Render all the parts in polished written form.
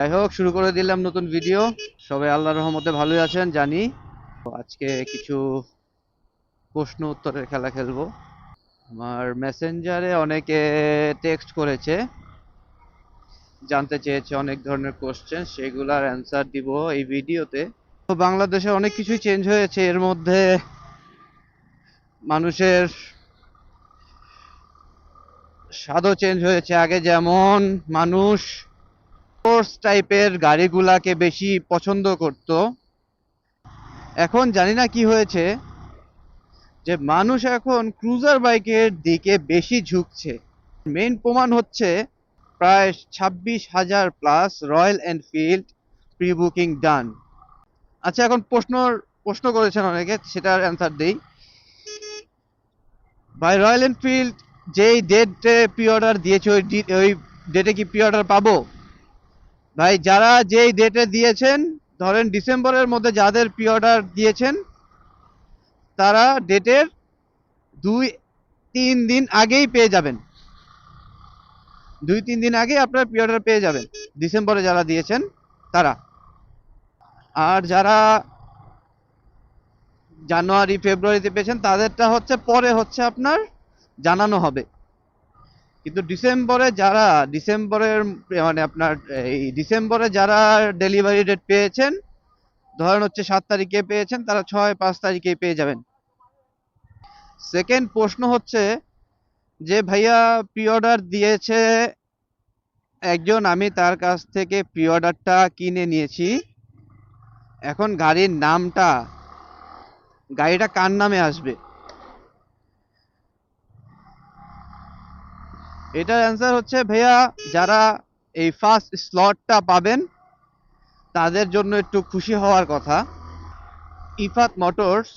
যাই হোক, শুরু করে দিলাম নতুন ভিডিও। সবাই আল্লাহর রহমতে ভালোই আছেন জানি। তো আজকে কিছু প্রশ্ন উত্তরের খেলা খেলবো। আমার মেসেঞ্জারে অনেকে টেক্সট করেছে, জানতে চেয়েছে অনেক ধরনের কোশ্চেন, সেগুলার অ্যান্সার দিব এই ভিডিওতে। তো বাংলাদেশে অনেক কিছুই চেঞ্জ হয়েছে, এর মধ্যে মানুষের স্বাদও চেঞ্জ হয়েছে। আগে যেমন মানুষ স্পোর্টস টাইপের গাড়িগুলাকে বেশি পছন্দ করত, এখন জানি না কি হয়েছে যে মানুষ এখন ক্রুজার বাইকের দিকে বেশি ঝুঁকছে। মেইন প্রমাণ হচ্ছে প্রায় 26,000 plus royal enfield pre booking done. আচ্ছা, এখন প্রশ্ন করেছেন অনেকে, সেটার অ্যান্সার দেই। ভাই, রয়্যাল এনফিল্ড যেই ডেটে প্রি অর্ডার দিয়েছে ওই ডেটে কি প্রি অর্ডার পাবো? ভাই, যারা যেই ডেটে দিয়েছেন, ধরেন ডিসেম্বরের মধ্যে যাদের প্রি অর্ডার দিয়েছেন, তারা ডেটের 2-3 দিন আগেই পেয়ে যাবেন। 2-3 দিন আগে আপনার প্রি অর্ডার পেয়ে যাবেন, ডিসেম্বরে যারা দিয়েছেন তারা। আর যারা জানুয়ারি ফেব্রুয়ারিতে পেয়েছেন তাদেরটা হচ্ছে পরে হচ্ছে আপনার জানানো হবে। কিন্তু ডিসেম্বরের মানে আপনার এই ডিসেম্বরে যারা ডেলিভারি ডেট পেয়েছেন, ধরেন হচ্ছে 7 তারিখে পেয়েছেন, তারা 6-5 তারিখে পেয়ে যাবেন। সেকেন্ড প্রশ্ন হচ্ছে যে ভাইয়া, প্রি অর্ডার দিয়েছে একজন, আমি তার কাছ থেকে প্রি অর্ডারটা কিনে নিয়েছি, এখন গাড়িটা কার নামে আসবে? এটার অ্যান্সার হচ্ছে ভাইয়া, যারা এই ফার্স্ট স্লটটা পাবেন তাদের জন্য একটু খুশি হওয়ার কথা। ইফাত মোটরস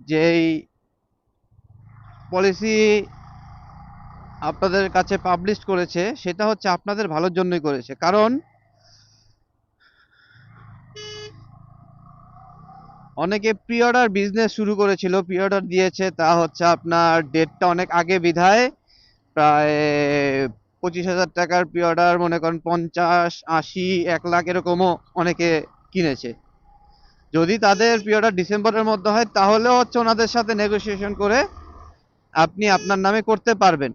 যেই পলিসি আপনাদের কাছে পাবলিশ করেছে, সেটা হচ্ছে আপনাদের ভালোর জন্যই করেছে। কারণ অনেকে প্রি অর্ডার বিজনেস শুরু করেছিল, প্রি অর্ডার দিয়েছে, তা হচ্ছে আপনার ডেটটা অনেক আগে বিধায় প্রায় 25,000 টাকার প্রি অর্ডার মনে করেন 50, 80, 1 লাখ এরকমও অনেকে কিনেছে। যদি তাদের প্রি অর্ডার ডিসেম্বরের মধ্যে হয়, তাহলেও হচ্ছে ওনাদের সাথে নেগোসিয়েশন করে আপনি আপনার নামে করতে পারবেন।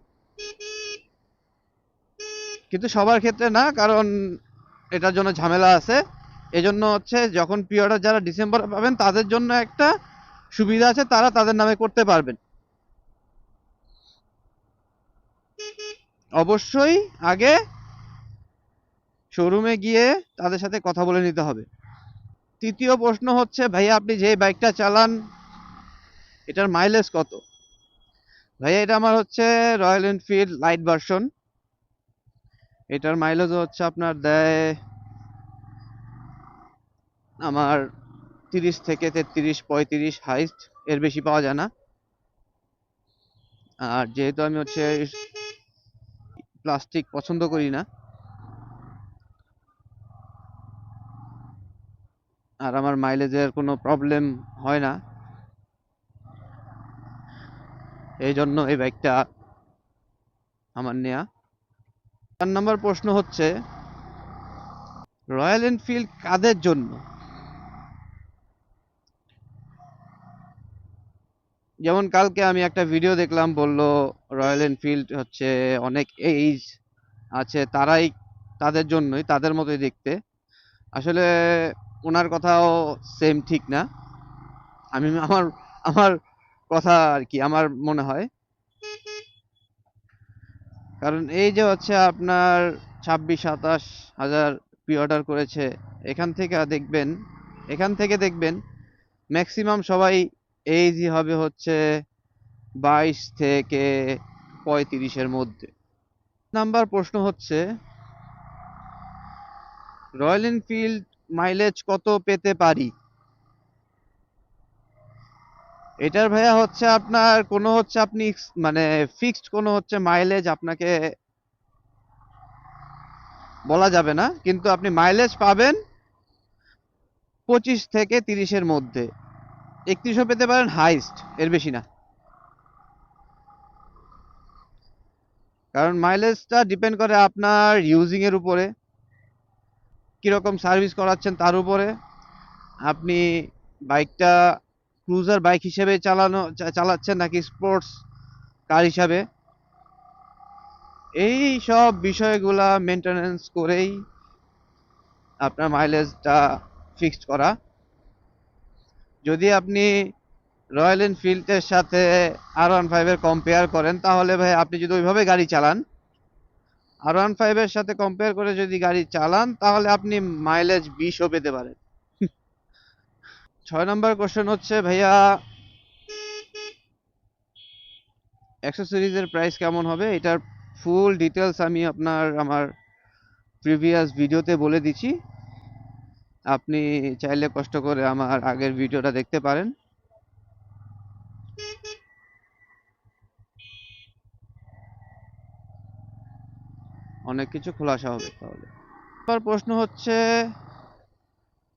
কিন্তু সবার ক্ষেত্রে না, কারণ এটার জন্য ঝামেলা আছে। এজন্য হচ্ছে যখন প্রি অর্ডার যারা ডিসেম্বরে পাবেন তাদের জন্য একটা সুবিধা আছে, তারা তাদের নামে করতে পারবেন। অবশ্যই আগে শোরুমে গিয়ে তাদের সাথে কথা বলে নিতে হবে। তৃতীয় প্রশ্ন হচ্ছে ভাইয়া, আপনি যে বাইকটা চালান এটার মাইলেজ কত? ভাইয়া, এটা আমার হচ্ছে রয়্যাল এনফিল্ড লাইট ভার্সন। এটার মাইলেজ হচ্ছে আপনার দেয় আমার 30 থেকে 33, 35 হাইস্ট, এর বেশি পাওয়া যায় না। আর যেহেতু আমি হচ্ছে প্লাস্টিক পছন্দ করি না, আর আমার মাইলেজের কোনো প্রবলেম হয় না, এই জন্য এই বাইকটা আমার নেয়া। 4 নম্বর প্রশ্ন হচ্ছে রয়্যাল এনফিল্ড কাদের জন্য? যেমন কালকে আমি একটা ভিডিও দেখলাম, বলল রয়্যাল এনফিল্ড হচ্ছে অনেক এইজ আছে তারাই, তাদের জন্যই, তাদের মতোই দেখতে। আসলে ওনার কথাও সেম ঠিক না। আমি আমার আমার কথা আর কি, আমার মনে হয়। কারণ এই যে হচ্ছে আপনার 26-27 হাজার প্রি অর্ডার করেছে, এখান থেকে দেখবেন ম্যাক্সিমাম সবাই এইজই হবে হচ্ছে 22 থেকে 35-এর মধ্যে। নাম্বার প্রশ্ন হচ্ছে রয়্যাল এনফিল্ড মাইলেজ কত পেতে পারি? এটার ভাইয়া হচ্ছে আপনার কোনো হচ্ছে আপনি মানে ফিক্সড কোনো হচ্ছে মাইলেজ আপনাকে বলা যাবে না, কিন্তু আপনি মাইলেজ পাবেন 25 থেকে 30-এর মধ্যে। 31ও পেতে পারেন হাইস্ট, এর বেশি না। কারণ মাইলেজটা ডিপেন্ড করে আপনার ইউজিং এর উপরে। কীরকম সার্ভিস করাচ্ছেন তার উপরে। আপনি বাইকটা ক্রুজার বাইক হিসেবে চালাচ্ছেন নাকি স্পোর্টস কার হিসাবে, এই সব বিষয়গুলা মেনটেনেন্স করেই আপনার মাইলেজটা ফিক্সড করা। যদি আপনি রয়্যাল এনফিল্ডের সাথে R15 এর কম্পেয়ার করেন, তাহলে ভাই আপনি যদি ওইভাবে গাড়ি চালান, R15 এর সাথে কম্পেয়ার করে যদি গাড়ি চালান, তাহলে আপনি মাইলেজ 20ও পেতে পারেন। 6 নম্বর কোশ্চেন হচ্ছে, ভাইয়া অ্যাক্সেসরিজের প্রাইস কেমন হবে? এটার ফুল ডিটেলস আমি আমার প্রিভিয়াস ভিডিওতে বলে দিচ্ছি, আপনি চাইলে কষ্ট করে আমার আগের ভিডিওটা দেখতে পারেন। অনেক কিছু খোলাসা হবে তাহলে। এবার প্রশ্ন হচ্ছে,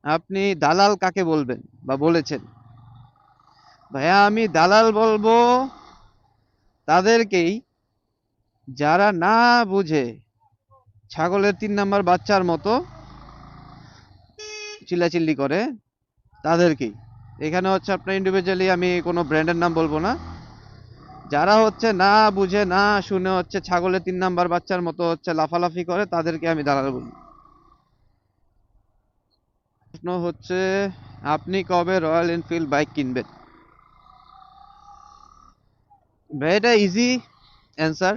আপনি দালাল কাকে বলবেন বা বলেছেন? ভাইয়া আমি দালাল বলবো তাদেরকেই, যারা না বুঝে ছাগলের 3 নাম্বার বাচ্চার মতো চিল্লাচিল্লি করে, তাদেরকেই। এখানে হচ্ছে আপনার ইন্ডিভিজুয়ালি আমি কোনো ব্র্যান্ডের নাম বলবো না। যারা হচ্ছে না বুঝে না শুনে হচ্ছে ছাগলের 3 নাম্বার বাচ্চার মতো হচ্ছে লাফালাফি করে, তাদেরকে আমি দালাল বলি। প্রশ্ন হচ্ছে, আপনি কবে রয়্যাল এনফিল্ড বাইক কিনবেন? ভাই এটা ইজি অ্যান্সার,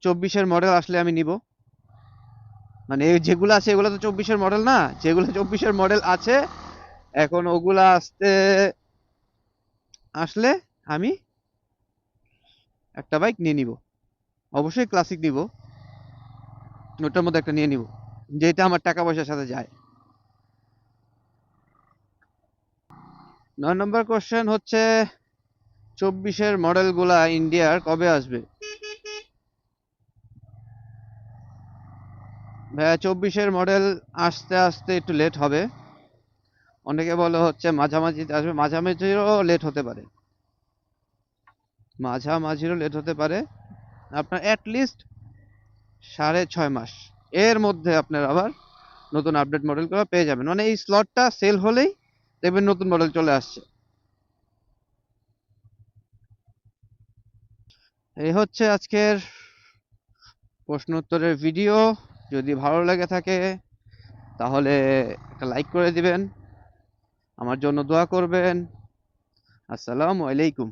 24-এর মডেল আসলে আমি নিব। মানে যেগুলো আছে এগুলো তো 24-এর মডেল না, যেগুলো 24-এর মডেল আছে এখন ওগুলা আসলে আমি একটা বাইক নিয়ে নিব। অবশ্যই ক্লাসিক নিব, ওটার মধ্যে একটা নিয়ে নিব যেটা আমার টাকা পয়সার সাথে যায়। 9 নম্বর কোশ্চেন হচ্ছে, 24-এর মডেলগুলা ইন্ডিয়ার কবে আসবে? ভাইয়া 24-এর মডেল আসতে আসতে একটু লেট হবে। অনেকে বলে হচ্ছে মাঝামাঝিতে আসবে, মাঝামাঝিরও লেট হতে পারে। আপনার অ্যাটলিস্ট 6.5 মাস এর মধ্যে আপনার আবার নতুন আপডেট মডেলগুলো পেয়ে যাবেন। মানে এই স্লটটা সেল হলেই দেখবেন নতুন মডেল চলে আসছে। এই হচ্ছে আজকের প্রশ্ন উত্তরের ভিডিও। যদি ভালো লেগে থাকে তাহলে একটা লাইক করে দিবেন, আমার জন্য দোয়া করবেন। আসসালামু আলাইকুম।